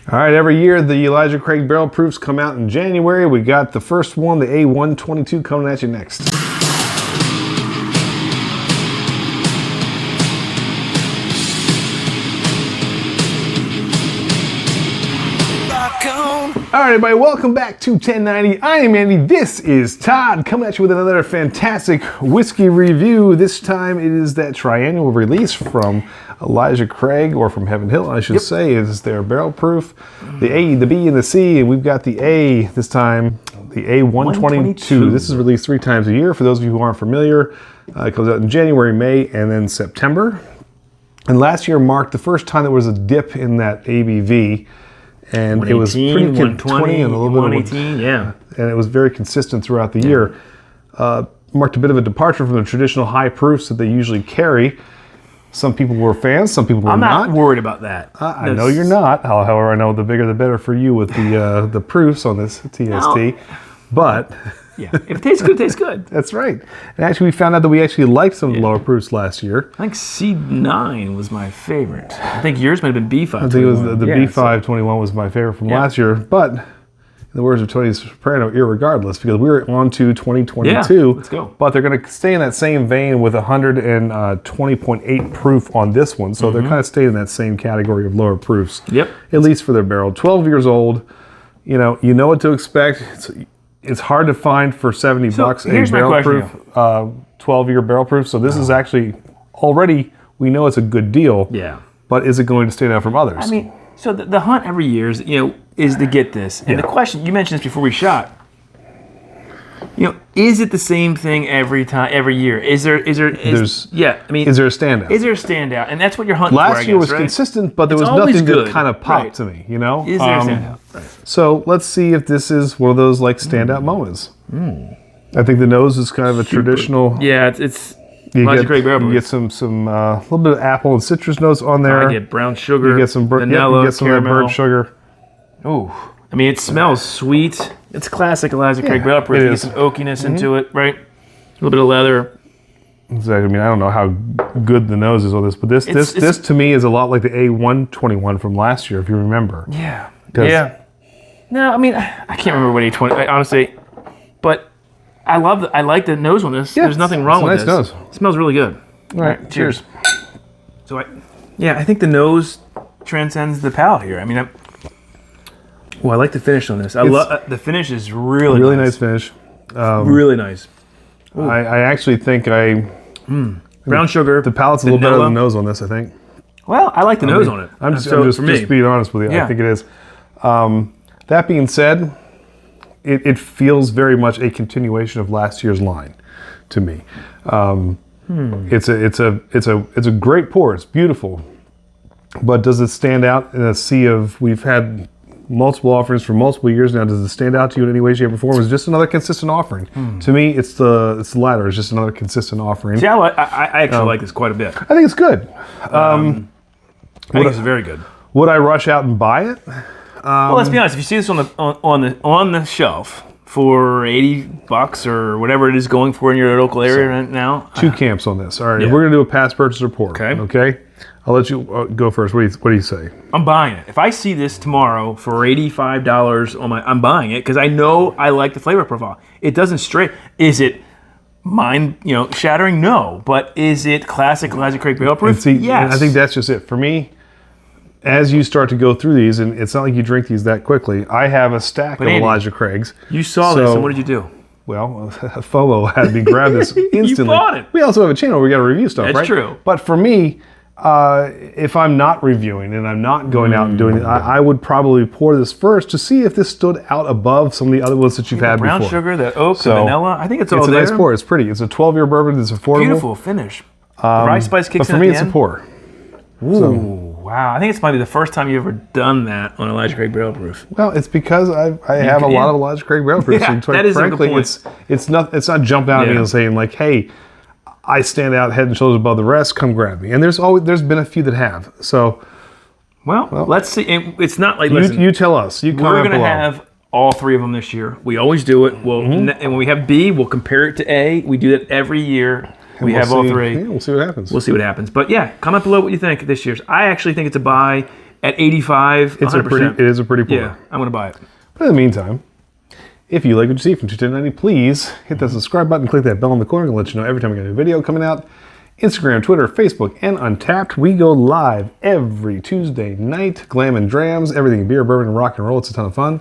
All right, every year the Elijah Craig barrel proofs come out in January. We got the first one, the A122, coming at you next. All right, everybody, welcome back to 1090. I am Andy. This is Todd coming at you with another fantastic whiskey review. This time it is that triannual release from Elijah Craig, or from Heaven Hill, I should say. It's their barrel proof. The A, the B, and the C, and we've got the A this time, the A122. This is released 3 times a year. For those of you who aren't familiar, it comes out in January, May, and then September. And last year marked the first time there was a dip in that ABV. And it was pretty 120 and a little bit 118, yeah. And it was very consistent throughout the year. Marked a bit of a departure from the traditional high proofs that they usually carry. Some people were fans, some people were not. I'm not worried about that. I know you're not. However, I know the bigger the better for you with the proofs on this TST. No. But yeah, if it tastes good, it tastes good. That's right. And actually, we found out that we actually liked some of the lower proofs last year. I think C9 was my favorite. I think yours might have been B521. I think it was the B521 was my favorite from last year. But in the words of Tony Soprano, irregardless, because we're on to 2022. Yeah, let's go. But they're going to stay in that same vein with 120.8 proof on this one. So they're kind of staying in that same category of lower proofs. Yep. At least for their barrel. 12 years old. You know what to expect. It's hard to find for 70 bucks a barrel proof, 12-year barrel proof. So this is actually already, we know it's a good deal. Yeah. But is it going to stand out from others? I mean, so the hunt every year is, is to get this. And the question, you mentioned this before we shot. Is it the same thing every year? Is there a standout? Is there a standout? And that's what you're hunting for, I guess, last year was consistent, but there was nothing that kind of popped to me, Is there a standout? Right. So let's see if this is one of those standout moments. I think the nose is kind of a traditional. Yeah, it's Elijah Craig barrel proof. You get some little bit of apple and citrus notes on there. I get brown sugar. You get some vanilla, you get some caramel. of that burnt sugar. Oh, I mean, it smells sweet. It's classic Elijah Craig barrel proof. You get some oakiness into it, right? A little bit of leather. Exactly. I mean, I don't know how good the nose is on this, but this to me is a lot like the A121 from last year, if you remember. Yeah. Yeah. No, I mean, I can't remember what A20. Honestly, but I like the nose on this. There's nothing wrong with this. Nice nose. It smells really good. All right. Cheers. So I think the nose transcends the palate here. I mean, I like the finish on this. I love the finish is really nice finish. Really nice. I actually think brown sugar. The palate's a little better than the nose on this, I think. Well, I like the nose on it. I'm just being honest with you. I think it is. That being said, it feels very much a continuation of last year's line to me. It's a great pour. It's beautiful, but does it stand out in a sea of? We've had multiple offerings for multiple years now. Does it stand out to you in any way, shape, or form? It's just another consistent offering. To me, it's the latter. It's just another consistent offering. See, I actually like this quite a bit. I think it's good. I think it's very good. Would I rush out and buy it? Well, let's be honest. If you see this on the shelf for $80 or whatever it is going for in your local area right now, 2 camps on this. All right, we're gonna do a past purchase report. Okay. I'll let you go first. What do you say? I'm buying it. If I see this tomorrow for $85 I'm buying it because I know I like the flavor profile. It doesn't stray. Is it mind shattering? No, but is it classic Elijah Craig barrel proof? Yes. I think that's just it for me. As you start to go through these, and it's not like you drink these that quickly, I have a stack of Elijah Craigs. You saw this, and what did you do? Well, FOMO had me grab this instantly. You bought it. We also have a channel where we got to review stuff, right? That's true. But for me, if I'm not reviewing and I'm not going out and doing it, I would probably pour this first to see if this stood out above some of the other ones that you've had before. Brown sugar, the oak, the vanilla. I think it's all there. It's a nice pour. It's pretty. It's a 12-year bourbon. It's affordable. Beautiful finish. The rice spice kicks in at the end. But for me, it's a pour. Ooh. Wow, I think it's probably the first time you've ever done that on Elijah Craig barrel proof. Well, it's because I have a lot of Elijah Craig barrel proofs. And that is frankly, a good point. it's not jumping out at me and saying like, hey, I stand out head and shoulders above the rest, come grab me. And there's been a few that have. So, well let's see. It's not like you tell us. You we're going to have all 3 of them this year. We always do it. And when we have B, we'll compare it to A. We do that every year. We have all 3. Yeah, we'll see what happens. We'll see what happens. But yeah, comment below what you think this year's. I actually think it's a buy. at 85, It is a pretty pour. Yeah, I'm going to buy it. But in the meantime, if you like what you see from 1090, please hit that subscribe button, click that bell in the corner to let you know every time we get a new video coming out. Instagram, Twitter, Facebook, and Untappd. We go live every Tuesday night. Glam and drams, everything beer, bourbon, and rock and roll. It's a ton of fun.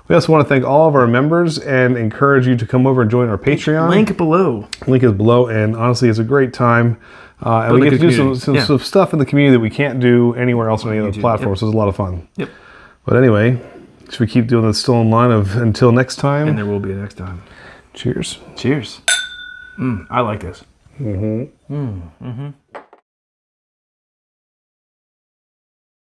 We also want to thank all of our members and encourage you to come over and join our Patreon. Link below. Link is below, and honestly, it's a great time. And we get to do some stuff in the community that we can't do anywhere else on any other platform, so it's a lot of fun. Yep. But anyway, should we keep doing this still in line of until next time? And there will be a next time. Cheers. Cheers. I like this. Mm-hmm.